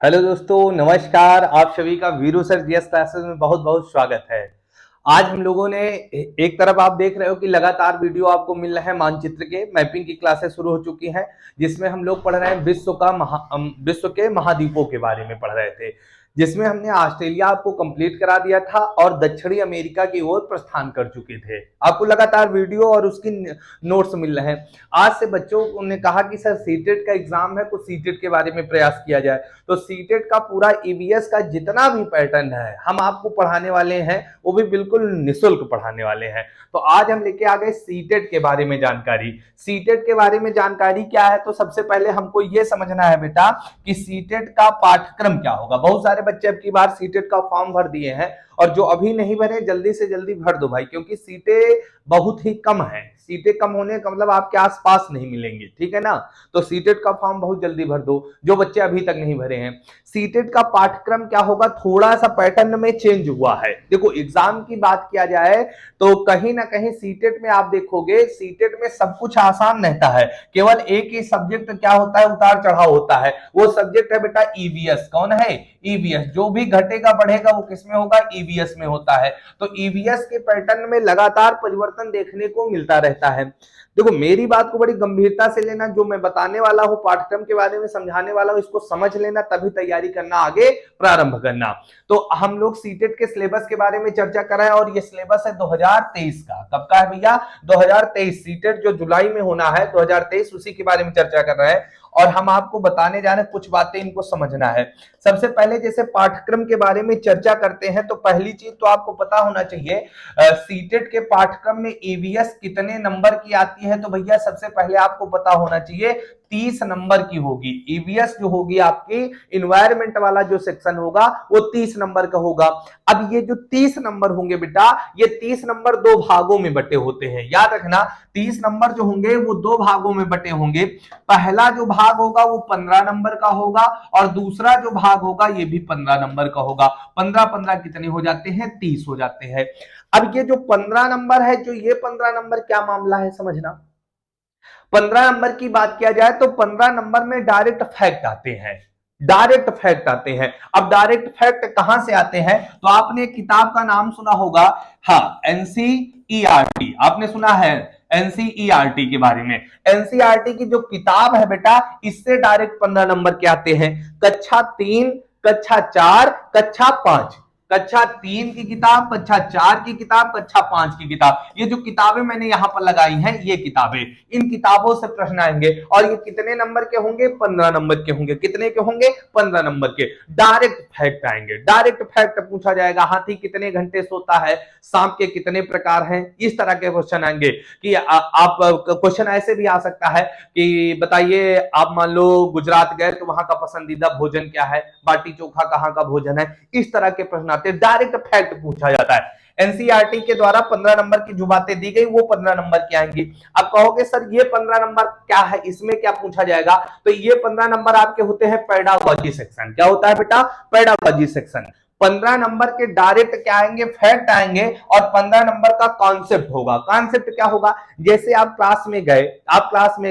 Hello दोस्तों, नमस्कार। आप सभी का वीरू सर जीएस क्लासेस में बहुत बहुत स्वागत है। आज हम लोगों ने एक तरफ आप देख रहे हो कि लगातार वीडियो आपको मिल रहे हैं मानचित्र के। मैपिंग की क्लासेस शुरू हो चुकी हैं जिसमें हम लोग पढ़ रहे हैं विश्व के महाद्वीपों के बारे में पढ़ रहे थे, जिसमें हमने ऑस्ट्रेलिया आपको कंप्लीट करा दिया था और दक्षिणी अमेरिका की ओर प्रस्थान कर चुके थे। आपको लगातार वीडियो और उसकी नोट्स मिल रहे हैं। आज से बच्चों ने कहा कि सर सीटेट का एग्जाम है, कुछ सीटेट के बारे में प्रयास किया जाए। तो सीटेट का पूरा ईवीएस का जितना भी पैटर्न है हम आपको पढ़ाने वाले हैं, वो भी बिल्कुल निःशुल्क पढ़ाने वाले हैं। तो आज हम लेके आ गए सीटेट के बारे में जानकारी। सीटेट के बारे में जानकारी क्या है, तो सबसे पहले हमको ये समझना है बेटा कि सीटेट का पाठ्यक्रम क्या होगा। बहुत सारे बच्चे अब की बार सीटेट का फॉर्म भर दिए हैं और जो अभी नहीं भरे जल्दी से जल्दी भर दो भाई, क्योंकि सीटें बहुत ही कम है। सीटें कम होने का मतलब आपके आसपास नहीं मिलेंगे, ठीक है ना। तो सीटेट का फॉर्म बहुत जल्दी भर दो जो बच्चे अभी तक नहीं भरे हैं। सीटेट का पाठ्यक्रम क्या होगा, थोड़ा सा पैटर्न में चेंज हुआ है। देखो एग्जाम की बात किया जाए तो कहीं ना कहीं सीटेट में आप देखोगे, सीटेट में सब कुछ आसान रहता है, केवल एक ही सब्जेक्ट क्या होता है, उतार चढ़ाव होता है। वो सब्जेक्ट है बेटा ईवीएस। कौन है? ईवीएस। जो भी घटेगा बढ़ेगा वो किसमें होगा? ईवीएस में होता है। तो ईवीएस के पैटर्न में लगातार परिवर्तन देखने को मिलता रहता है। देखो मेरी बात को बड़ी गंभीरता से लेना, जो मैं बताने वाला हूं पाठ्यक्रम के बारे में समझाने वाला हूं, इसको समझ लेना, तभी तैयारी करना, आगे प्रारंभ करना। तो हम लोग सीटेट के सिलेबस के बारे में चर्चा कर रहे हैं और ये सिलेबस है 2023 का। कब का है भैया? 2023। सीटेट जो जुलाई में होना है 2023, उसी के बारे में चर्चा कर रहे हैं और हम आपको बताने जा रहे हैं, कुछ बातें इनको समझना है। सबसे पहले जैसे पाठ्यक्रम के बारे में चर्चा करते हैं तो पहली चीज तो आपको पता होना चाहिए सीटेट के पाठ्यक्रम में ईवीएस कितने नंबर की आती है। तो भैया सबसे पहले आपको पता होना चाहिए 30 नंबर की होगी। ईवीएस जो होगी आपकी इन्वायरमेंट वाला जो सेक्शन होगा वो 30 नंबर का होगा। अब ये जो 30 नंबर होंगे बेटा, ये 30 नंबर दो भागों में बटे होते हैं। याद रखना 30 नंबर जो होंगे वो दो भागों में बटे होंगे। पहला जो भाग होगा वो 15 नंबर का होगा और दूसरा जो भाग होगा ये भी 15 नंबर का होगा। 15 15 कितने हो जाते हैं? 30 हो जाते हैं। अब ये जो 15 नंबर है, जो ये 15 नंबर क्या मामला है समझना। 15 नंबर की बात किया जाए तो 15 नंबर में डायरेक्ट फैक्ट आते हैं। डायरेक्ट फैक्ट आते हैं। अब डायरेक्ट फैक्ट कहां से आते हैं, तो आपने एक किताब का नाम सुना होगा, हाँ, एनसीईआरटी। आपने सुना है एनसीईआरटी के बारे में। एनसीईआरटी की जो किताब है बेटा, इससे डायरेक्ट 15 नंबर के आते हैं। कक्षा 3, कक्षा 4, कक्षा 5। कक्षा 3 की किताब, कक्षा 4 की किताब, कक्षा 5 की किताब। ये जो किताबें मैंने यहां पर लगाई हैं ये किताबें, इन किताबों से प्रश्न आएंगे और ये कितने नंबर के होंगे? 15 नंबर के होंगे। कितने के होंगे? 15 नंबर के। डायरेक्ट फैक्ट आएंगे। डायरेक्ट फैक्ट पूछा जाएगा, हाथी कितने घंटे सोता है, सांप के कितने प्रकार हैं, इस तरह के क्वेश्चन आएंगे। कि आप क्वेश्चन ऐसे भी आ सकता है कि बताइए, आप मान लो गुजरात गए तो वहां का पसंदीदा भोजन क्या है, बाटी चोखा कहाँ का भोजन है, इस तरह के प्रश्न आते हैं। डायरेक्ट फैक्ट पूछा जाता है। एनसीईआरटी के द्वारा 15 नंबर की जो बातें दी गई वो 15 नंबर की आएंगी। अब कहोगे सर ये 15 नंबर क्या है, इसमें क्या पूछा जाएगा, तो ये 15 नंबर आपके होते हैं पेडागॉजी सेक्शन। क्या होता है बेटा? Pedagogy section. 15 नंबर के डायरेक्ट क्या आएंगे? फैक्ट आएंगे और 15 नंबर का कॉन्सेप्ट होगा। कॉन्सेप्ट क्या होगा? जैसे आप क्लास में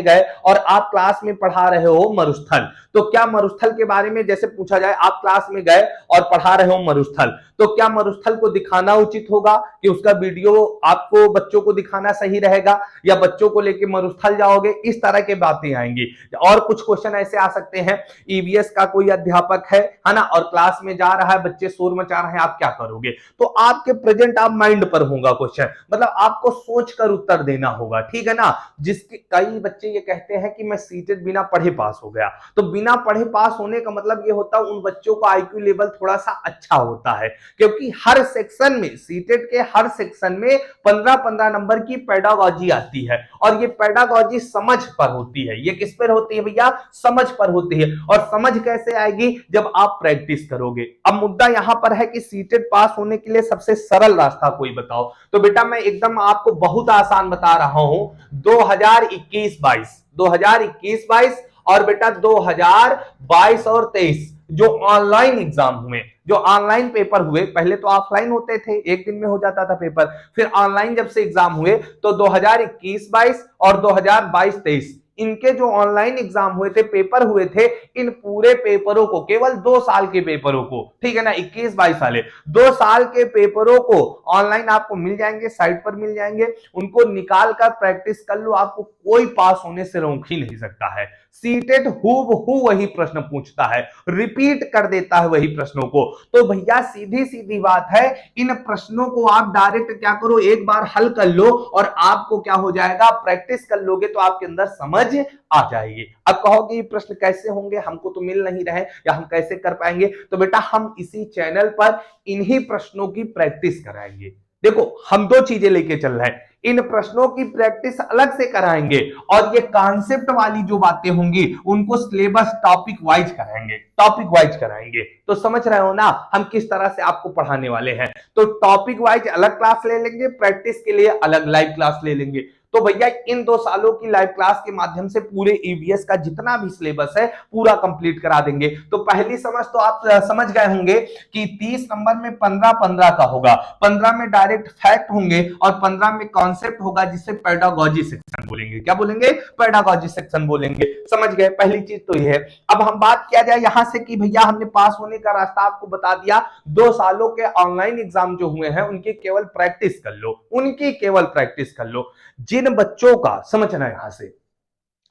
गए और आप क्लास में पढ़ा रहे हो मरुस्थल, तो क्या मरुस्थल के बारे में जैसे पूछा जाए, आप क्लास में गए और पढ़ा रहे हो मरुस्थल, तो क्या मरुस्थल को दिखाना उचित होगा कि उसका वीडियो आपको बच्चों को दिखाना सही रहेगा, या बच्चों को लेके मरुस्थल जाओगे, इस तरह के बातें आएंगी। और कुछ क्वेश्चन ऐसे आ सकते हैं, ईवीएस का कोई अध्यापक है ना, और क्लास में जा रहा है, बच्चे शोर मचा रहे हैं, आप क्या करोगे? तो आपके प्रेजेंट आप माइंड पर होगा क्वेश्चन, मतलब आपको सोचकर उत्तर देना होगा, ठीक है ना। जिसके कई बच्चे ये कहते हैं कि मैं सीटेट बिना पढ़े पास हो गया, तो बिना पढ़े पास होने का मतलब ये होता है उन बच्चों का आईक्यू लेवल थोड़ा सा अच्छा होता है, क्योंकि हर सेक्शन में, सीटेट के हर सेक्शन में 15-15 नंबर की पेडागॉजी आती है और ये पेडागॉजी समझ पर होती है। ये किस पर होती है भैया? समझ पर होती है। और समझ कैसे आएगी? जब आप प्रैक्टिस करोगे। अब मुद्दा यहां पर है कि सीटेट पास होने के लिए सबसे सरल रास्ता कोई बताओ, तो बेटा मैं एकदम आपको बहुत आसान बता रहा हूं, 2021-22 और बेटा 2022 और 23 जो ऑनलाइन एग्जाम हुए, जो ऑनलाइन पेपर हुए, पहले तो ऑफलाइन होते थे, एक दिन में हो जाता था पेपर, फिर ऑनलाइन जब से एग्जाम हुए तो 2021-22 और 2022-23 इनके जो ऑनलाइन एग्जाम हुए थे, पेपर हुए थे, इन पूरे पेपरों को, केवल 2 साल के पेपरों को, ठीक है ना, 21-22 वाले 2 साल के पेपरों को ऑनलाइन आपको मिल जाएंगे, साइट पर मिल जाएंगे। उनको निकाल कर प्रैक्टिस कर लो, आपको कोई पास होने से रोक ही नहीं सकता है। सीटेट हूबहू वही प्रश्न पूछता है, रिपीट कर देता है वही प्रश्नों को। तो भैया सीधी सीधी बात है, इन प्रश्नों को आप डायरेक्ट क्या करो, एक बार हल कर लो और आपको क्या हो जाएगा, प्रैक्टिस कर लोगे तो आपके अंदर समझ आ जाएगी। अब कहोगे ये प्रश्न कैसे होंगे, हमको तो मिल नहीं रहे या हम कैसे कर पाएंगे? तो बेटा हम इसी चैनल पर इन्हीं प्रश्नों की प्रैक्टिस कराएंगे। देखो हम 2 चीजें लेके चल रहे हैं, इन प्रश्नों की प्रैक्टिस अलग से कराएंगे और ये कॉन्सेप्ट वाली जो बातें होंगी उनको सिलेबस टॉपिक वाइज कराएंगे, टॉपिक वाइज कराएंगे। तो समझ रहे हो ना हम किस तरह से आपको पढ़ाने वाले हैं। तो टॉपिक वाइज अलग क्लास ले लेंगे, प्रैक्टिस के लिए अलग लाइव क्लास ले लेंगे। तो भैया इन 2 सालों की लाइव क्लास के माध्यम से पूरे ईवीएस का जितना भी सिलेबस है पूरा कंप्लीट करा देंगे। तो पहली समझ तो आप समझ गए होंगे कि 30 नंबर में 15-15 का होगा, 15 में डायरेक्ट फैक्ट होंगे और 15 में कॉन्सेप्ट होगा जिसे पेडागोजी सेक्शन बोलेंगे। क्या बोलेंगे? पेडागोजी सेक्शन बोलेंगे। समझ गए? पहली चीज तो ये है। अब हम बात किया जाए यहां से कि भैया हमने पास होने का रास्ता आपको बता दिया, 2 सालों के ऑनलाइन एग्जाम जो हुए हैं उनकी केवल प्रैक्टिस कर लो, उनकी केवल प्रैक्टिस कर लो। जिन बच्चों का, समझना यहां से,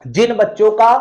जिन बच्चों का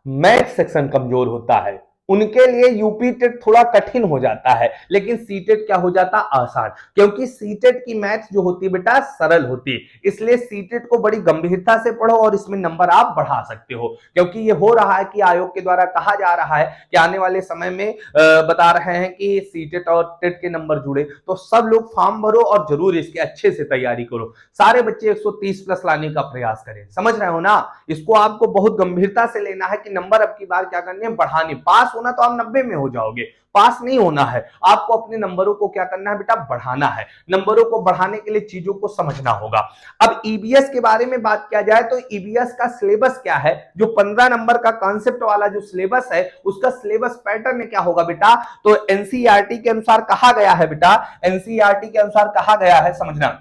मैथ सेक्शन कमजोर होता है उनके लिए यूपी टेट थोड़ा कठिन हो जाता है, लेकिन सीटेट क्या हो जाता आसान, क्योंकि सीटेट की मैथ जो होती है बेटा सरल होती है। इसलिए सीटेट को बड़ी गंभीरता से पढ़ो और इसमें नंबर आप बढ़ा सकते हो, क्योंकि ये हो रहा है कि आयोग के द्वारा कहा जा रहा है कि आने वाले समय में बता रहे हैं कि सीटेट और टेट के नंबर जुड़े, तो सब लोग फॉर्म भरो और जरूर इसकी अच्छे से तैयारी करो। सारे बच्चे 130 प्लस लाने का प्रयास करें। समझ रहे हो ना? इसको आपको बहुत गंभीरता से लेना है कि नंबर अब की बार क्या करने हैं, बढ़ाने। पास होना तो आप 90 में हो जाओगे, पास नहीं होना है, आपको अपने नंबरों को क्या करना है बेटा, बढ़ाना है। नंबरों को बढ़ाने के लिए चीजों को समझना होगा। अब ईबीएस के बारे में बात किया जाए तो ईबीएस का सिलेबस क्या है, जो 15 नंबर का कॉन्सेप्ट वाला जो सिलेबस है उसका सिलेबस पैटर्न क्या होगा बेटा, तो एनसीईआरटी के अनुसार कहा गया है बेटा, एनसीईआरटी के अनुसार कहा गया है, समझना,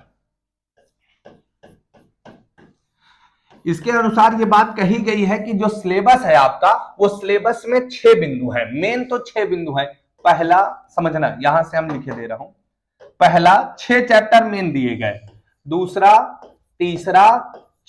इसके अनुसार ये बात कही गई है कि जो सिलेबस है आपका वो सिलेबस में 6 बिंदु है, मेन तो 6 बिंदु है। पहला, समझना यहां से हम लिखे दे रहा हूं, पहला 6 चैप्टर मेन दिए गए, दूसरा, तीसरा,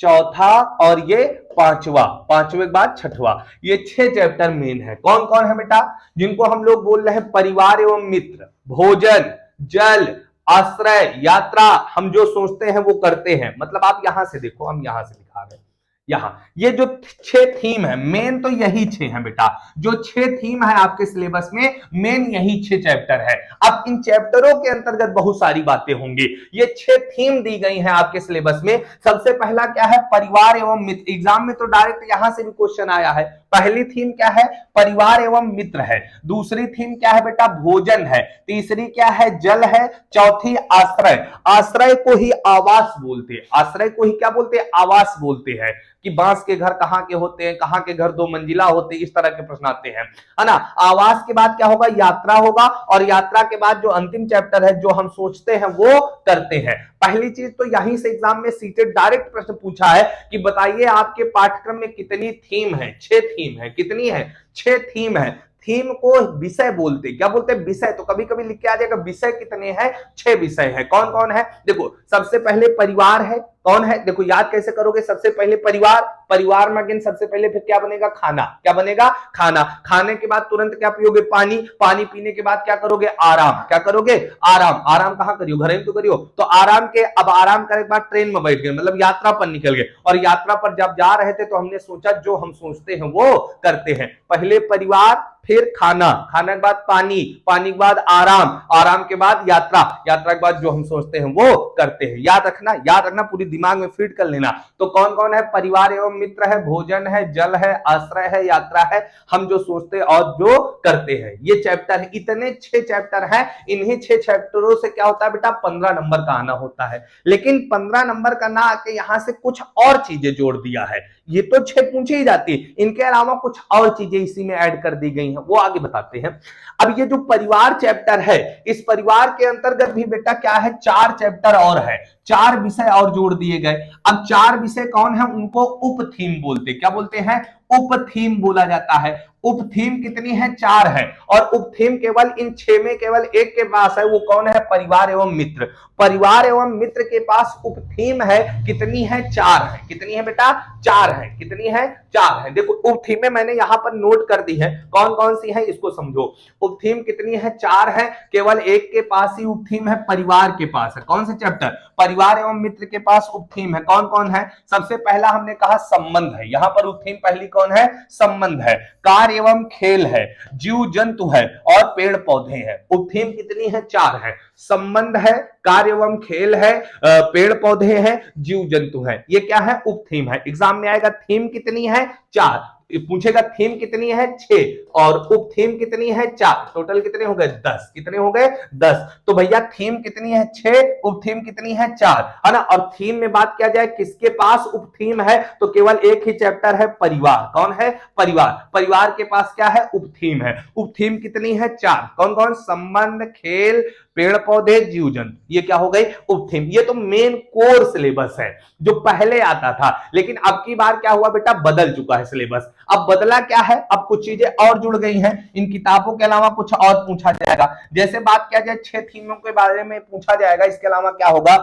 चौथा और ये पांचवा, पांचवे के बाद छठवा, ये 6 चैप्टर मेन है। कौन कौन है बेटा? जिनको हम लोग बोल रहे हैं परिवार एवं मित्र, भोजन, जल, आश्रय, यात्रा, हम जो सोचते हैं वो करते हैं। मतलब आप यहां से देखो, हम यहां से दिखा रहे हैं, यहां ये जो 6 थीम है, मेन तो यही 6 है बेटा, जो 6 थीम है आपके सिलेबस में, मेन यही 6 चैप्टर है। अब इन चैप्टरों के अंतर्गत बहुत सारी बातें होंगी, ये 6 थीम दी गई हैं आपके सिलेबस में। सबसे पहला क्या है, परिवार एवं मित्र। एग्जाम में तो डायरेक्ट यहां से भी क्वेश्चन आया है। पहली थीम क्या है, परिवार एवं मित्र है। दूसरी थीम क्या है बेटा, भोजन है। तीसरी क्या है, जल है। चौथी आश्रय, आश्रय को ही आवास बोलते हैं, आश्रय को ही क्या बोलते हैं, आवास बोलते हैं, कि बांस के घर कहां के होते हैं, कहां के घर 2 मंजिला होते हैं, इस तरह के प्रश्न आते हैं, है ना। आवास के बाद क्या होगा, यात्रा होगा, और यात्रा के बाद जो अंतिम चैप्टर है, जो हम सोचते हैं वो करते हैं। पहली चीज तो यहीं से एग्जाम में सीटेट डायरेक्ट प्रश्न पूछा है कि बताइए आपके पाठ्यक्रम में कितनी थीम है। 6 थीम है। कितनी है? 6 थीम है। थीम को विषय बोलते, क्या बोलते हैं, विषय। तो कभी कभी लिख के आ जाएगा विषय कितने हैं, 6 विषय है। कौन कौन है? देखो सबसे पहले परिवार है। कौन है? देखो याद कैसे करोगे, सबसे पहले परिवार, परिवार में अगेन सबसे पहले फिर क्या बनेगा, खाना। क्या बनेगा, खाना। खाने के बाद तुरंत क्या पियोगे, पानी। पानी पीने के बाद क्या करोगे, आराम। क्या करोगे, आराम। आराम कहां करियो, घर में तो करियो। तो आराम के, अब आराम करने के बाद ट्रेन में बैठ गए, मतलब यात्रा पर निकल गए, और यात्रा पर जब जा रहे थे तो हमने सोचा जो हम सोचते हैं वो करते हैं। पहले परिवार, फिर खाना, खाने के बाद पानी, पानी के बाद आराम, आराम के बाद यात्रा, यात्रा के बाद जो हम सोचते हैं वो करते हैं। याद रखना, याद रखना, पूरी दिमाग में फीड कर लेना। तो कौन कौन है, परिवार एवं मित्र है, भोजन है, जल है, आश्रय है, यात्रा है, हम जो सोचते हैं और जो करते हैं, ये चैप्टर है। इतने 6 चैप्टर हैं। इन्हीं 6 चैप्टरों से क्या होता है बेटा, 15 नंबर का आना होता है। लेकिन 15 नंबर का ना आके यहां से कुछ और चीजें जोड़ दिया है। ये तो 6 पूछी ही जाती है, इनके अलावा कुछ और चीजें इसी में ऐड कर दी गई हैं, वो आगे बताते हैं। अब ये जो परिवार चैप्टर है, इस परिवार के अंतर्गत भी बेटा क्या है, 4 चैप्टर और है। 4 विषय और जोड़ दिए गए। अब 4 विषय कौन है, उनको उप थीम बोलते, क्या बोलते हैं, उप थीम बोला जाता है। उप थीम कितनी है, 4 है। और उप थीम केवल इन 6 में केवल एक के पास है, वो कौन है, परिवार एवं मित्र। परिवार एवं मित्र के पास उप थीम है, कितनी है, 4 है। कितनी है बेटा, 4 है। कितनी है, 4 है। देखो उप थीमें मैंने यहां पर नोट कर दी है, कौन कौन सी है इसको समझो। उप थीम कितनी है, 4 है। केवल एक के पास ही उप थीम है, परिवार के पास है। कौन से चैप्टर, परिवार एवं मित्र के पास उप थीम है। कौन कौन है, सबसे पहला हमने कहा संबंध है, यहां पर उप थीम पहली कौन है, संबंध है। कार्य एवं खेल है, जीव जंतु है और पेड़ पौधे हैं। उप थीम कितनी है, 4 है। संबंध है, कार्य एवं खेल है, पेड़ पौधे हैं, जीव जंतु है। ये क्या है, उप थीम है। एग्जाम में आएगा थीम कितनी है, 4 पूछेगा, थीम कितनी है, 6 और उप थीम कितनी है, 4। टोटल कितने हो गए, 10। कितने हो गए, 10। तो भैया थीम कितनी है, 6, उप थीम कितनी है, 4, है ना। और थीम में बात किया जाए किसके पास उप थीम है, तो केवल एक ही चैप्टर है, परिवार। कौन है, परिवार। परिवार के पास क्या है, उप थीम है। उप थीम कितनी है, 4। कौन कौन, संबंध, खेल, पेड़ पौधे, जीव जंतु। ये क्या हो गई, उप थीम। ये तो मेन कोर सिलेबस है जो पहले आता था, लेकिन अब की बार क्या हुआ बेटा, बदल चुका है सिलेबस। अब बदला क्या है, अब कुछ चीजें और जुड़ गई हैं, इन किताबों के अलावा कुछ और पूछा जाएगा। जैसे बात किया जाए 6 थीमों के बारे में पूछा जाएगा, इसके अलावा क्या होगा,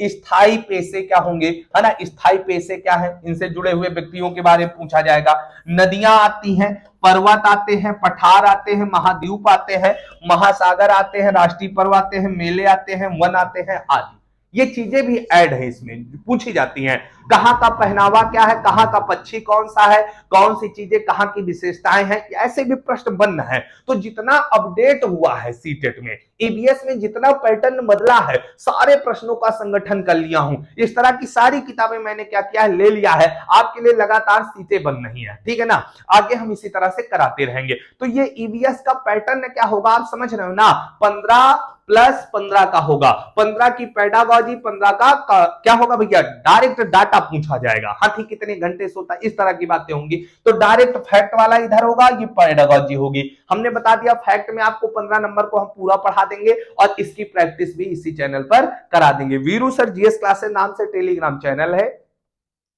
स्थायी पेशे क्या होंगे, है ना। स्थायी पेशे क्या है, इनसे जुड़े हुए व्यक्तियों के बारे में पूछा जाएगा। नदियां आती हैं, पर्वत आते हैं, पठार आते हैं, महाद्वीप आते हैं, महासागर आते हैं, राष्ट्रीय पर्व आते हैं, मेले आते हैं, वन आते हैं आदि। ये चीजें भी ऐड है, इसमें पूछी जाती हैं। कहां का पहनावा क्या है, कहां का पक्षी कौन सा है, कौन सी चीजें कहां की विशेषताएं हैं, ऐसे भी प्रश्न बन है। तो जितना अपडेट हुआ है सीटेट में, ईबीएस में जितना पैटर्न बदला है, सारे प्रश्नों का संगठन कर लिया हूं। इस तरह की सारी किताबें मैंने क्या किया है, ले लिया है। आपके लिए लगातार सीटें बन रही है, ठीक है ना। आगे हम इसी तरह से कराते रहेंगे। तो ये ईबीएस का पैटर्न क्या होगा, आप समझ रहे हो ना। 15+15 का होगा, 15 की पेडागॉजी, 15 का क्या होगा भैया, डायरेक्ट डाटा पूछा जाएगा। हाथी कितने घंटे सोता है, इस तरह की बातें होंगी। तो डायरेक्ट फैक्ट वाला इधर होगा, ये पेडागॉजी होगी। हमने बता दिया फैक्ट में आपको 15 नंबर को हम पूरा पढ़ा देंगे और इसकी प्रैक्टिस भी इसी चैनल पर करा देंगे। वीरू सर जीएस क्लासेस नाम से टेलीग्राम चैनल है,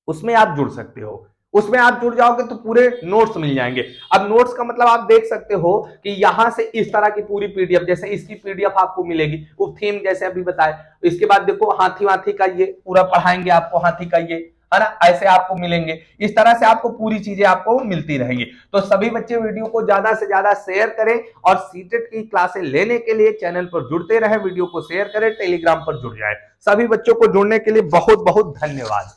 उसमें आप जुड़ सकते हो। उसमें आप जुड़ जाओगे तो पूरे नोट्स मिल जाएंगे। अब नोट्स का मतलब आप देख सकते हो कि यहां से इस तरह की पूरी पीडीएफ, जैसे इसकी पीडीएफ आपको मिलेगी, वो थीम जैसे अभी बताए। इसके बाद देखो हाथी वाथी का ये पूरा पढ़ाएंगे आपको, हाथी का ये, है ना, ऐसे आपको मिलेंगे। इस तरह से आपको पूरी चीजें आपको मिलती रहेंगी। तो सभी बच्चे वीडियो को ज्यादा से ज्यादा शेयर करें और सीटेट की क्लासें लेने के लिए चैनल पर जुड़ते रहे। वीडियो को शेयर करें, टेलीग्राम पर जुड़ जाए। सभी बच्चों को जुड़ने के लिए बहुत बहुत धन्यवाद।